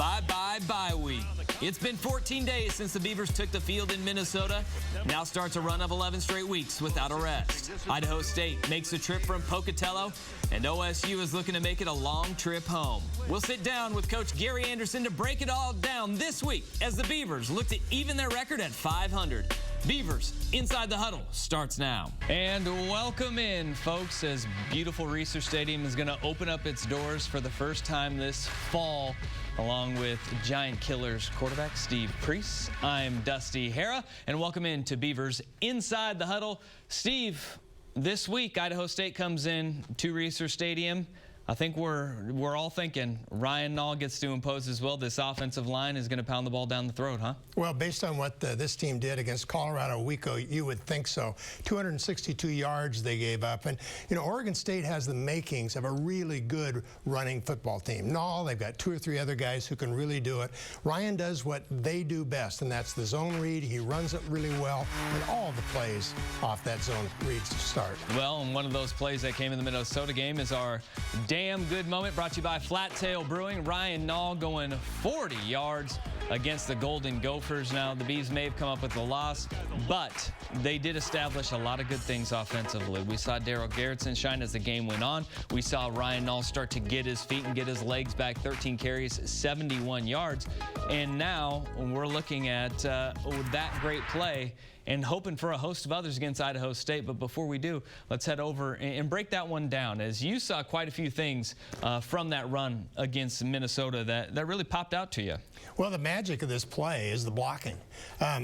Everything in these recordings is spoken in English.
Bye-bye bye week. It's been 14 days since the Beavers took the field in Minnesota. Now starts a run of 11 straight weeks without a rest. Idaho State makes the trip from Pocatello, and OSU is looking to make it a long trip home. We'll sit down with Coach Gary Anderson to break it all down this week as the Beavers look to even their record at 500. Beavers Inside the Huddle starts now. And welcome in, folks, as beautiful Reser Stadium is going to open up its doors for the first time this fall, along with Giant Killers quarterback Steve Priest. I'm Dusty Hara, and welcome in to Beavers Inside the Huddle. Steve, this week Idaho State comes in to Reser Stadium. I think we're all thinking Ryan Nall gets to impose as well. This offensive line is going to pound the ball down the throat, huh? Well, based on what this team did against Colorado a week ago, you would think so. 262 yards they gave up. And, you know, Oregon State has the makings of a really good running football team. Nall, they've got 2 or 3 other guys who can really do it. Ryan does what they do best, and that's the zone read. He runs it really well, and all the plays off that zone reads to start. Well, and one of those plays that came in the Minnesota game is our damn good moment, brought to you by Flat Tail Brewing. Ryan Nall going 40 yards against the Golden Gophers. Now, the Bees may have come up with the loss, but they did establish a lot of good things offensively. We saw Daryl Garrettson shine as the game went on. We saw Ryan Nall start to get his feet and get his legs back. 13 carries, 71 yards. And now we're looking at that great play and hoping for a host of others against Idaho State. But before we do, let's head over and break that one down, as you saw quite a few things from that run against Minnesota that really popped out to you. Well, the magic of this play is the blocking.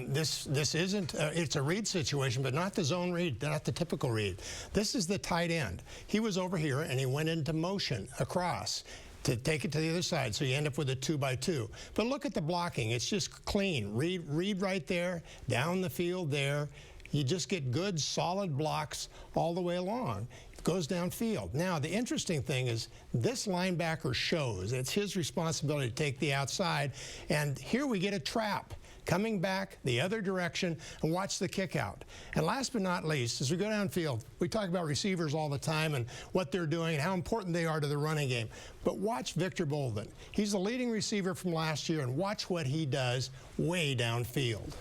This isn't, it's a read situation, but not the zone read, not the typical read. This is the tight end. He was over here, and he went into motion across to take it to the other side, so you end up with a 2-by-2. But look at the blocking. It's just clean. Read right there, down the field there. You just get good, solid blocks all the way along. It goes downfield. Now, the interesting thing is this linebacker shows it's his responsibility to take the outside, and here we get a trap. Coming back the other direction, and watch the kick out. And last but not least, as we go downfield, we talk about receivers all the time and what they're doing and how important they are to the running game. But watch Victor Bolden. He's the leading receiver from last year, and watch what he does way downfield.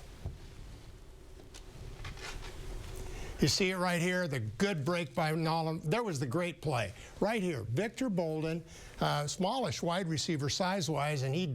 You see it right here, the good break by Nolan. There was the great play. Right here, Victor Bolden, smallish wide receiver size-wise, and he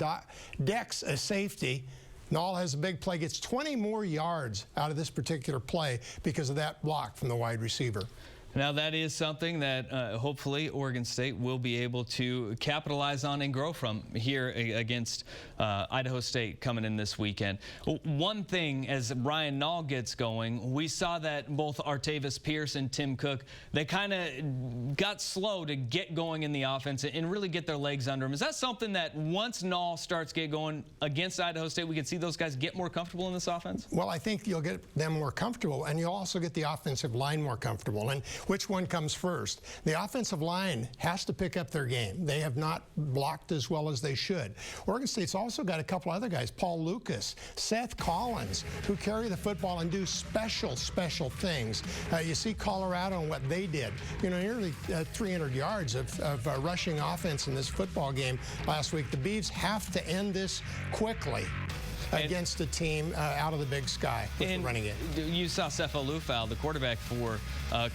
decks a safety. Nall has a big play, gets 20 more yards out of this particular play because of that block from the wide receiver. Now, that is something that hopefully Oregon State will be able to capitalize on and grow from here against Idaho State coming in this weekend. One thing, as Ryan Nall gets going, we saw that both Artavis Pierce and Tim Cook, they kind of got slow to get going in the offense and really get their legs under them. Is that something that once Nall starts get going against Idaho State, we can see those guys get more comfortable in this offense? Well, I think you'll get them more comfortable, and you'll also get the offensive line more comfortable. And which one comes first? The offensive line has to pick up their game. They have not blocked as well as they should. Oregon State's also got a couple other guys, Paul Lucas, Seth Collins, who carry the football and do special things. You see Colorado and what they did. You know, nearly 300 yards of rushing offense in this football game last week. The Beavs have to end this quickly against a team out of the Big Sky with the running game. You saw Sefo Lufau, the quarterback for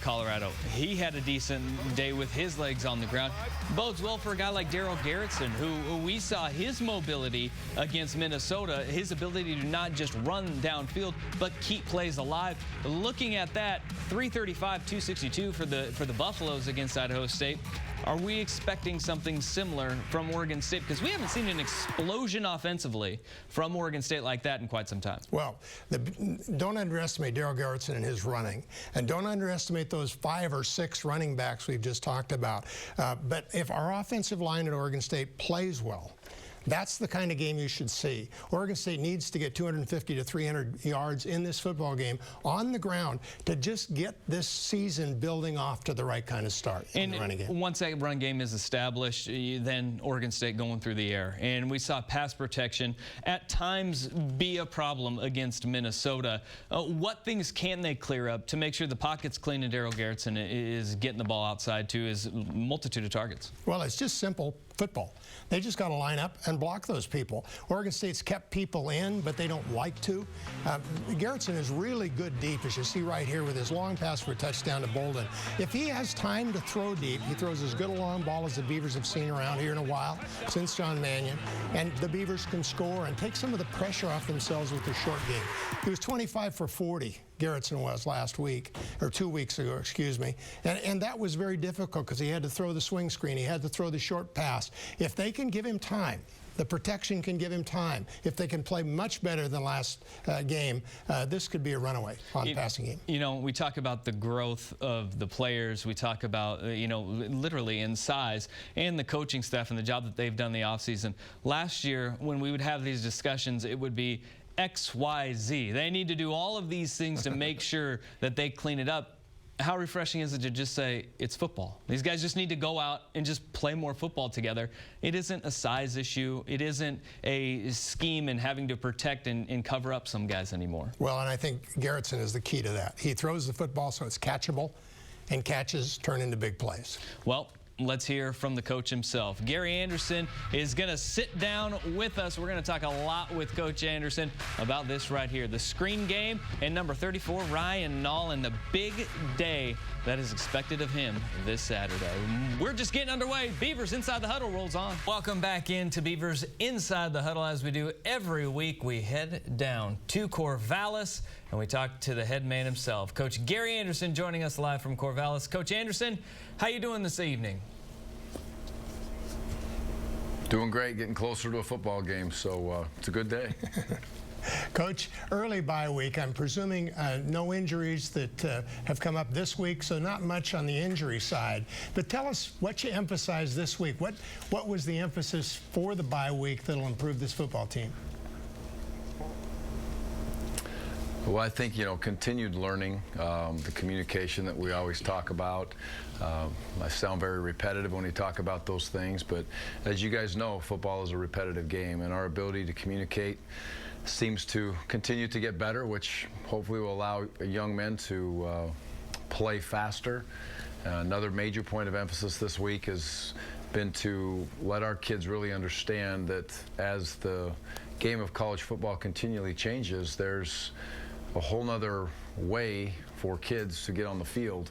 Colorado. He had a decent day with his legs on the ground. Bodes well for a guy like Daryl Garrettson, who we saw his mobility against Minnesota, his ability to not just run downfield, but keep plays alive. Looking at that, 335, 262 for the Buffaloes against Idaho State. Are we expecting something similar from Oregon State? Because we haven't seen an explosion offensively from Oregon State like that in quite some time. Well, don't underestimate Daryl Garrettson and his running. And don't underestimate those 5 or 6 running backs we've just talked about. But if our offensive line at Oregon State plays well, that's the kind of game you should see. Oregon State needs to get 250 to 300 yards in this football game on the ground to just get this season building off to the right kind of start in the running game. Once that run game is established, then Oregon State going through the air. And we saw pass protection at times be a problem against Minnesota. What things can they clear up to make sure the pocket's clean and Daryl Garrettson is getting the ball outside to his multitude of targets? Well, it's just simple. football. They just got to line up and block those people. Oregon State's kept people in, but they don't like to. Garrettson is really good deep, as you see right here with his long pass for a touchdown to Bolden. If he has time to throw deep, he throws as good a long ball as the Beavers have seen around here in a while, since John Mannion, and the Beavers can score and take some of the pressure off themselves with the short game. He was 25 for 40. Garrettson was last week, or 2 weeks ago, excuse me. And that was very difficult because he had to throw the swing screen. He had to throw the short pass. If they can give him time, the protection can give him time. If they can play much better than last game, this could be a runaway on passing game. You know, we talk about the growth of the players. We talk about, you know, literally in size, and the coaching staff and the job that they've done in the offseason. Last year, when we would have these discussions, it would be X, Y, Z. They need to do all of these things to make sure that they clean it up. How refreshing is it to just say, it's football? These guys just need to go out and just play more football together. It isn't a size issue. It isn't a scheme and having to protect and cover up some guys anymore. Well, and I think Garrettson is the key to that. He throws the football so it's catchable, and catches turn into big plays. Well, let's hear from the coach himself. Gary Anderson is going to sit down with us. We're going to talk a lot with Coach Anderson about this right here. The screen game and number 34, Ryan Nall, the big day that is expected of him this Saturday. We're just getting underway. Beavers Inside the Huddle rolls on. Welcome back into Beavers Inside the Huddle. As we do every week, we head down to Corvallis and we talk to the head man himself, Coach Gary Anderson, joining us live from Corvallis. Coach Anderson, how you doing this evening? Doing great, getting closer to a football game, so it's a good day. Coach, early bye week, I'm presuming no injuries that have come up this week, so not much on the injury side. But tell us what you emphasized this week. What was the emphasis for the bye week that'll improve this football team? Well, I think, you know, continued learning, the communication that we always talk about. I sound very repetitive when we talk about those things, but as you guys know, football is a repetitive game, and our ability to communicate seems to continue to get better, which hopefully will allow young men to play faster. Another major point of emphasis this week has been to let our kids really understand that as the game of college football continually changes, there's a whole nother way for kids to get on the field,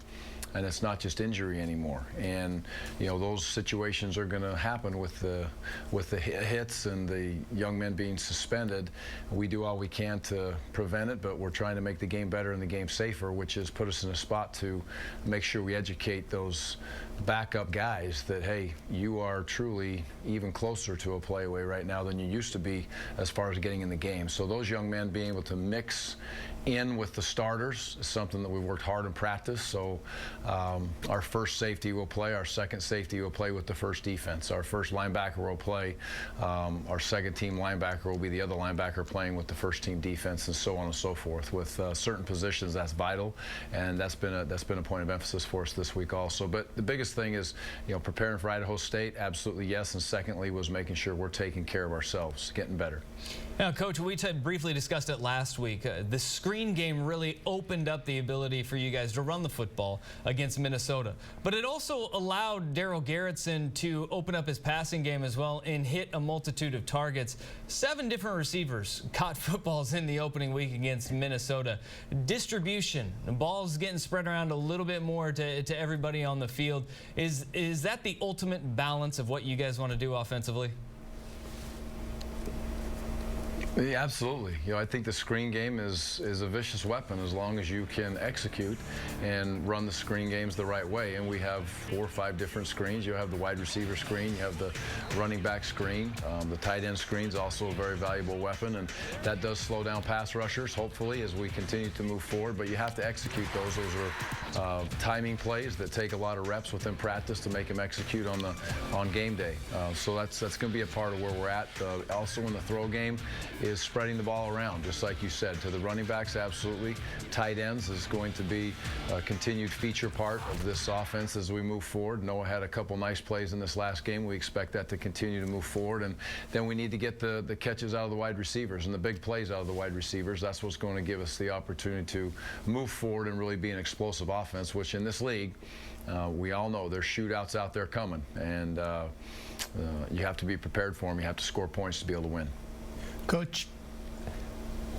and it's not just injury anymore. And you know, those situations are going to happen with the hits and the young men being suspended. We do all we can to prevent it, but we're trying to make the game better and the game safer, which is put us in a spot to make sure we educate those backup guys that, hey, you are truly even closer to a play away right now than you used to be as far as getting in the game. So those young men being able to mix in with the starters is something that we've worked hard in practice. So our first safety will play, our second safety will play with the first defense, our first linebacker will play, our second team linebacker will be the other linebacker playing with the first team defense, and so on and so forth. With certain positions, that's vital, and that's been a point of emphasis for us this week also. But the biggest thing is, you know, preparing for Idaho State, absolutely yes, and secondly was making sure we're taking care of ourselves, getting better. Now, Coach, we briefly discussed it last week. The screen game really opened up the ability for you guys to run the football against Minnesota. But it also allowed Darryl Garrettson to open up his passing game as well and hit a multitude of targets. 7 different receivers caught footballs in the opening week against Minnesota. Distribution, the ball's getting spread around a little bit more to everybody on the field. Is that the ultimate balance of what you guys want to do offensively? Yeah, absolutely. You know, I think the screen game is a vicious weapon as long as you can execute and run the screen games the right way. And we have 4 or 5 different screens. You have the wide receiver screen, you have the running back screen, the tight end screen is also a very valuable weapon, and that does slow down pass rushers, hopefully, as we continue to move forward. But you have to execute those. Those are timing plays that take a lot of reps within practice to make them execute on game day. So that's going to be a part of where we're at. Also in the throw game, is spreading the ball around, just like you said. To the running backs, absolutely. Tight ends is going to be a continued feature part of this offense as we move forward. Noah had a couple nice plays in this last game. We expect that to continue to move forward. And then we need to get the catches out of the wide receivers and the big plays out of the wide receivers. That's what's going to give us the opportunity to move forward and really be an explosive offense, which in this league, we all know there's shootouts out there coming, and you have to be prepared for them. You have to score points to be able to win. Coach,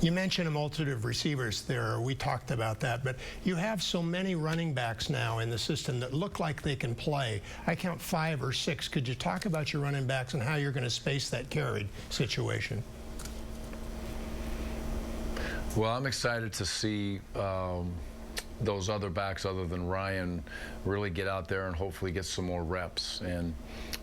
you mentioned a multitude of receivers there. We talked about that, but you have so many running backs now in the system that look like they can play. I count 5 or 6. Could you talk about your running backs and how you're going to space that carried situation? Well, I'm excited to see those other backs other than Ryan really get out there and hopefully get some more reps. And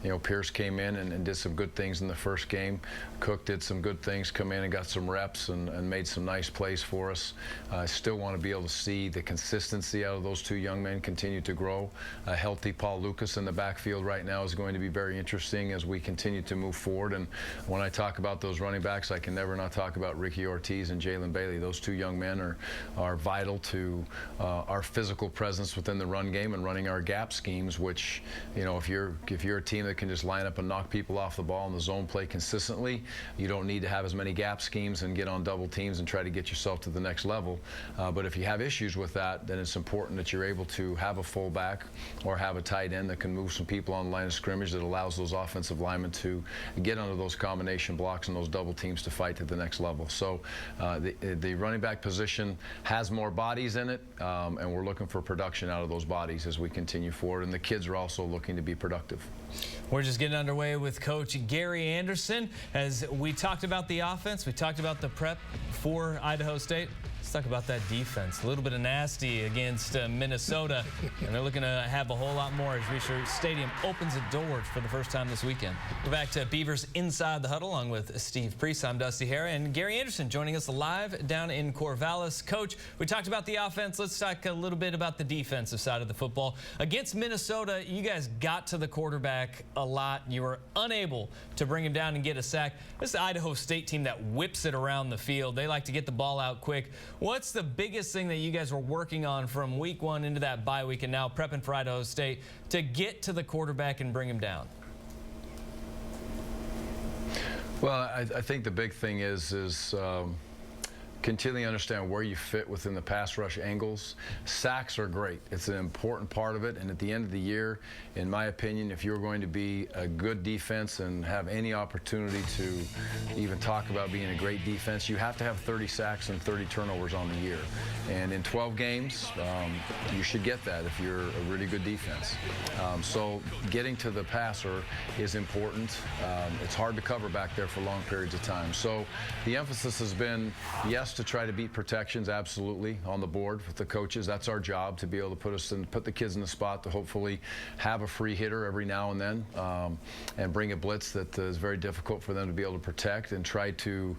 you know, Pierce came in and did some good things in the first game. Cook did some good things, come in and got some reps and made some nice plays for us. I still want to be able to see the consistency out of those 2 young men continue to grow. A healthy Paul Lucas in the backfield right now is going to be very interesting as we continue to move forward. And when I talk about those running backs, I can never not talk about Ricky Ortiz and Jalen Bailey. Those 2 young men are vital to our physical presence within the run game and running our gap schemes, which, you know, if you're a team that can just line up and knock people off the ball in the zone play consistently, you don't need to have as many gap schemes and get on double teams and try to get yourself to the next level. But if you have issues with that, then it's important that you're able to have a fullback or have a tight end that can move some people on the line of scrimmage that allows those offensive linemen to get under those combination blocks and those double teams to fight to the next level. So the running back position has more bodies in it, and we're looking for production out of those bodies as we continue forward, and the kids are also looking to be productive. We're just getting underway with Coach Gary Anderson. As we talked about the offense, we talked about the prep for Idaho State. Let's talk about that defense. A little bit of nasty against Minnesota, and they're looking to have a whole lot more as Research Stadium opens its doors for the first time this weekend. We're back to Beavers Inside the Huddle along with Steve Priest. I'm Dusty Hara, and Gary Anderson joining us live down in Corvallis. Coach, we talked about the offense. Let's talk a little bit about the defensive side of the football. Against Minnesota, you guys got to the quarterback a lot. You were unable to bring him down and get a sack. This is the Idaho State team that whips it around the field. They like to get the ball out quick. What's the biggest thing that you guys were working on from week 1 into that bye week and now prepping for Idaho State to get to the quarterback and bring him down? Well, I think the big thing is continually understand where you fit within the pass rush angles. Sacks are great. It's an important part of it, and at the end of the year, in my opinion, if you're going to be a good defense and have any opportunity to even talk about being a great defense, you have to have 30 sacks and 30 turnovers on the year. And in 12 games, you should get that if you're a really good defense. So getting to the passer is important. It's hard to cover back there for long periods of time. So the emphasis has been, yes, to try to beat protections, absolutely, on the board with the coaches. That's our job, to be able to put the kids in the spot to hopefully have a free hitter every now and then and bring a blitz that is very difficult for them to be able to protect, and try to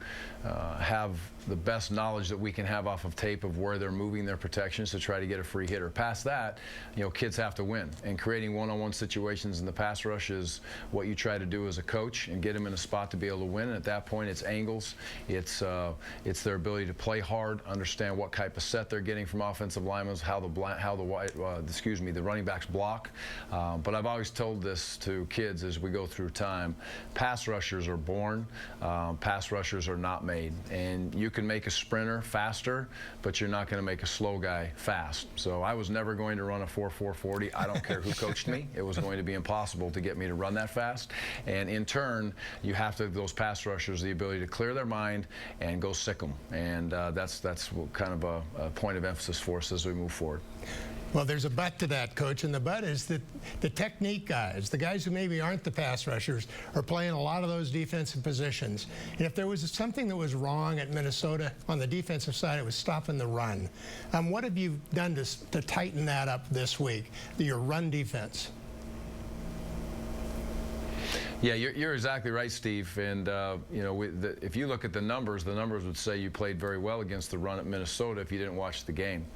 have the best knowledge that we can have off of tape of where they're moving their protections to try to get a free hitter. Past that, you know, kids have to win, and creating one-on-one situations in the pass rush is what you try to do as a coach and get them in a spot to be able to win. And at that point, it's angles, it's their ability to play hard, understand what type of set they're getting from offensive linemen, how the running backs block. But I've always told this to kids as we go through time: pass rushers are born, pass rushers are not made. And you can make a sprinter faster, but you're not going to make a slow guy fast. So I was never going to run a 4.40. I don't care who coached me. It was going to be impossible to get me to run that fast. And in turn, you have to give those pass rushers the ability to clear their mind and go sick them. And that's kind of a point of emphasis for us as we move forward. Well, there's a but to that, Coach, and the but is that the technique guys, the guys who maybe aren't the pass rushers, are playing a lot of those defensive positions. And if there was something that was wrong at Minnesota on the defensive side, it was stopping the run. What have you done to tighten that up this week, your run defense? Yeah, you're exactly right, Steve. And you know, if you look at the numbers would say you played very well against the run at Minnesota if you didn't watch the game.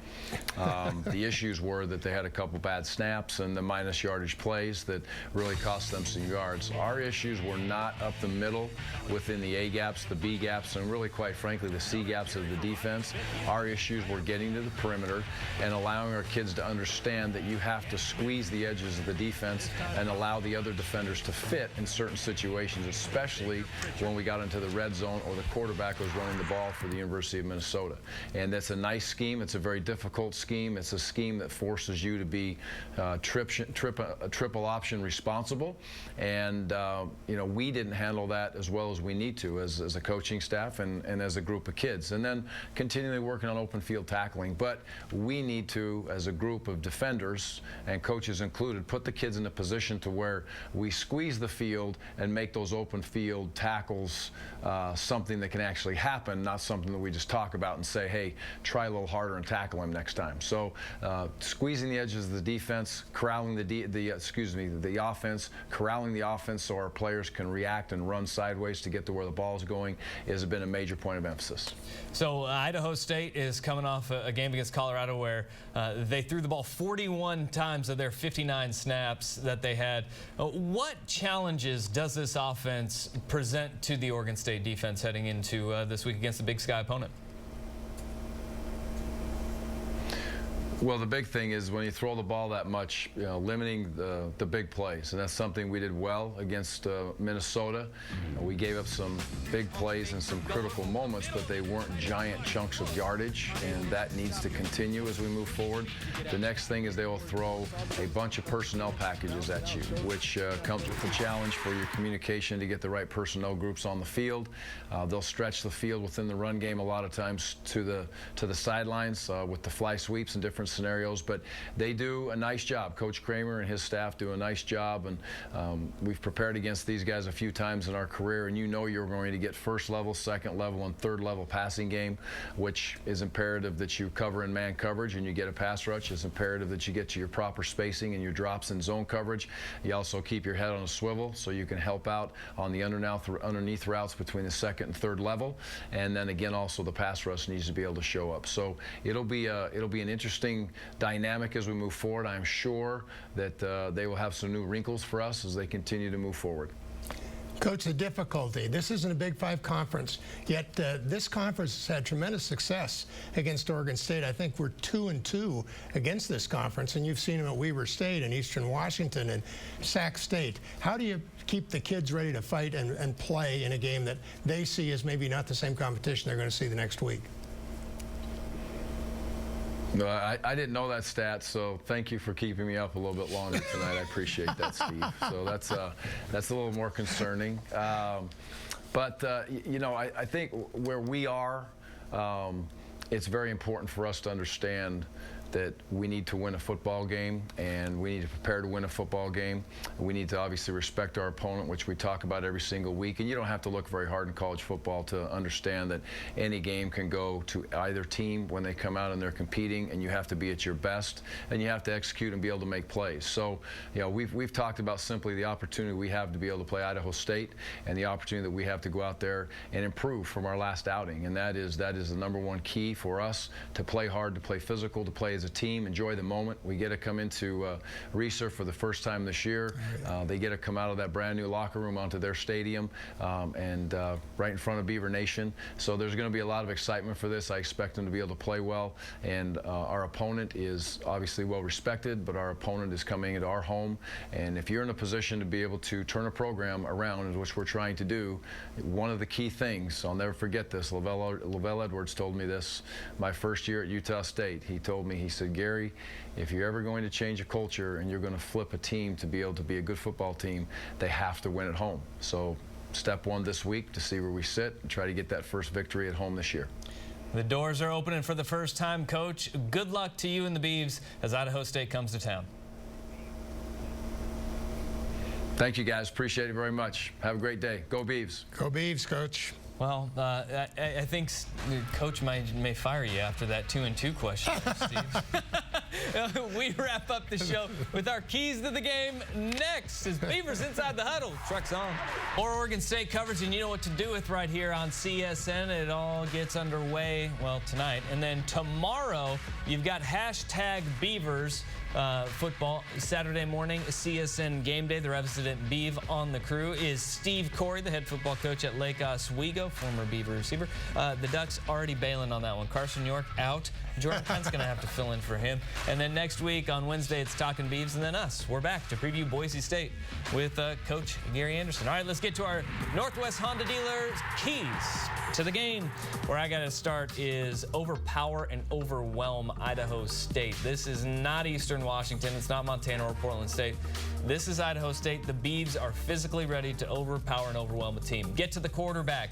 The issues were that they had a couple bad snaps and the minus yardage plays that really cost them some yards. Our issues were not up the middle within the A gaps, the B gaps, and really, quite frankly, the C gaps of the defense. Our issues were getting to the perimeter and allowing our kids to understand that you have to squeeze the edges of the defense and allow the other defenders to fit in certain situations, especially when we got into the red zone or the quarterback was running the ball for the University of Minnesota. And that's a nice scheme. It's a very difficult scheme. It's a scheme that forces you to be triple option responsible. And you know, we didn't handle that as well as we need to as a coaching staff and as a group of kids. And then continually working on open field tackling. But we need to, as a group of defenders and coaches included, put the kids in a position to where we squeeze the field and make those open field tackles something that can actually happen, not something that we just talk about and say, hey, try a little harder and tackle him next time. So squeezing the edges of the defense, corralling the offense, corralling the offense so our players can react and run sideways to get to where the ball is going has been a major point of emphasis. So Idaho State is coming off a game against Colorado where they threw the ball 41 times of their 59 snaps that they had. What challenges does this offense present to the Oregon State defense heading into this week against the Big Sky opponent? Well, the big thing is when you throw the ball that much, you know, limiting the big plays, and that's something we did well against Minnesota. We gave up some big plays and some critical moments, but they weren't giant chunks of yardage, and that needs to continue as we move forward. The next thing is they will throw a bunch of personnel packages at you, which comes with a challenge for your communication to get the right personnel groups on the field. They'll stretch the field within the run game a lot of times to the sidelines with the fly sweeps and different scenarios, but they do a nice job. Coach Kramer and his staff do a nice job, and we've prepared against these guys a few times in our career, and you know you're going to get first level, second level, and third level passing game, which is imperative that you cover in man coverage and you get a pass rush. It's imperative that you get to your proper spacing and your drops in zone coverage. You also keep your head on a swivel so you can help out on the underneath routes between the second and third level, and then again also the pass rush needs to be able to show up. So it'll be an interesting dynamic as we move forward. I'm sure that they will have some new wrinkles for us as they continue to move forward. Coach, the difficulty. This isn't a Big Five conference, yet this conference has had tremendous success against Oregon State. I think we're 2-2 against this conference, and you've seen them at Weber State and Eastern Washington and Sac State. How do you keep the kids ready to fight and play in a game that they see as maybe not the same competition they're going to see the next week? No, I didn't know that stat, so thank you for keeping me up a little bit longer tonight. I appreciate that, Steve. So that's a little more concerning. But you know, I think where we are, it's very important for us to understand that we need to win a football game, and we need to prepare to win a football game. We need to obviously respect our opponent, which we talk about every single week. And you don't have to look very hard in college football to understand that any game can go to either team when they come out and they're competing, and you have to be at your best, and you have to execute and be able to make plays. So, you know, we've talked about simply the opportunity we have to be able to play Idaho State and the opportunity that we have to go out there and improve from our last outing. And that is the #1 key for us, to play hard, to play physical, to play as a team, enjoy the moment. We get to come into Reser for the first time this year. They get to come out of that brand new locker room onto their stadium and right in front of Beaver Nation. So there's going to be a lot of excitement for this. I expect them to be able to play well, and our opponent is obviously well respected, but our opponent is coming into our home, and if you're in a position to be able to turn a program around, which we're trying to do, one of the key things, I'll never forget this, Lavelle Edwards told me this my first year at Utah State. He told me, he said, Gary, if you're ever going to change a culture and you're going to flip a team to be able to be a good football team, they have to win at home. So step one this week to see where we sit and try to get that first victory at home this year. The doors are opening for the first time, Coach. Good luck to you and the Beavs as Idaho State comes to town. Thank you, guys. Appreciate it very much. Have a great day. Go Beavs. Go Beavs, Coach. Well, I think Coach may fire you after that 2-2 question, Steve. We wrap up the show with our keys to the game next as Beavers Inside the Huddle. Trucks on. More Oregon State coverage, and you know what to do with right here on CSN. It all gets underway, well, tonight. And then tomorrow, you've got #Beavers. Football Saturday morning, CSN Game Day. The resident Beav on the crew is Steve Corey, the head football coach at Lake Oswego, former Beaver receiver. The Ducks already bailing on that one. Carson York out. Jordan Hunt's going to have to fill in for him. And then next week on Wednesday, it's Talking Beavs, and then us. We're back to preview Boise State with Coach Gary Anderson. All right, let's get to our Northwest Honda dealers keys to the game. Where I got to start is overpower and overwhelm Idaho State. This is not Eastern Washington. It's not Montana or Portland State. This is Idaho State. The Beavs are physically ready to overpower and overwhelm a team. Get to the quarterback.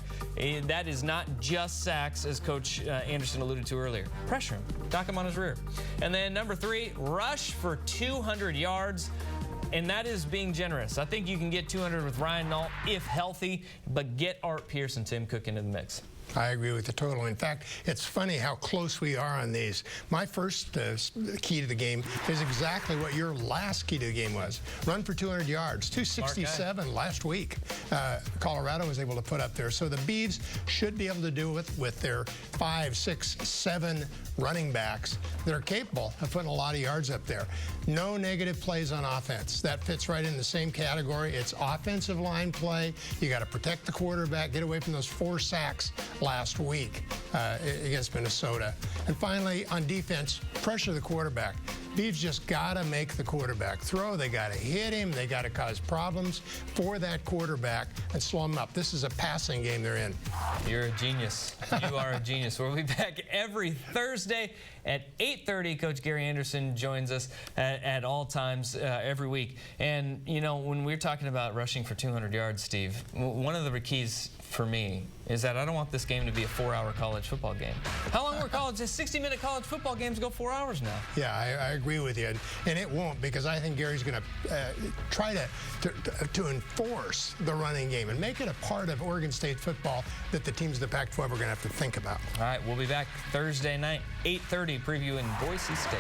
That is not just sacks, as Coach Anderson alluded to earlier. Pressure him. Knock him on his rear. And then number 3, rush for 200 yards. And that is being generous. I think you can get 200 with Ryan Nault if healthy, but get Art Pierce and Tim Cook into the mix. I agree with the total. In fact, it's funny how close we are on these. My first key to the game is exactly what your last key to the game was. Run for 200 yards. 267 last week. Colorado was able to put up there. So the Beavs should be able to do it with their 5, 6, 7 running backs that are capable of putting a lot of yards up there. No negative plays on offense. That fits right in the same category. It's offensive line play. You got to protect the quarterback, get away from those 4 sacks last week against Minnesota. And finally, on defense, pressure the quarterback. Beavs just got to make the quarterback throw. They got to hit him. They got to cause problems for that quarterback and slow him up. This is a passing game they're in. You're a genius. You are a genius. We'll be back every Thursday at 8:30. Coach Gary Anderson joins us at all times every week. And, you know, when we're talking about rushing for 200 yards, Steve, one of the keys for me is that I don't want this game to be a 4-hour college football game. How long were 60-minute college football games go 4 hours now? Yeah, I agree with you. And it won't, because I think Gary's going to try to enforce the running game and make it a part of Oregon State football that the teams of the Pac-12 are going to have to think about. All right, we'll be back Thursday night, 8:30, previewing Boise State.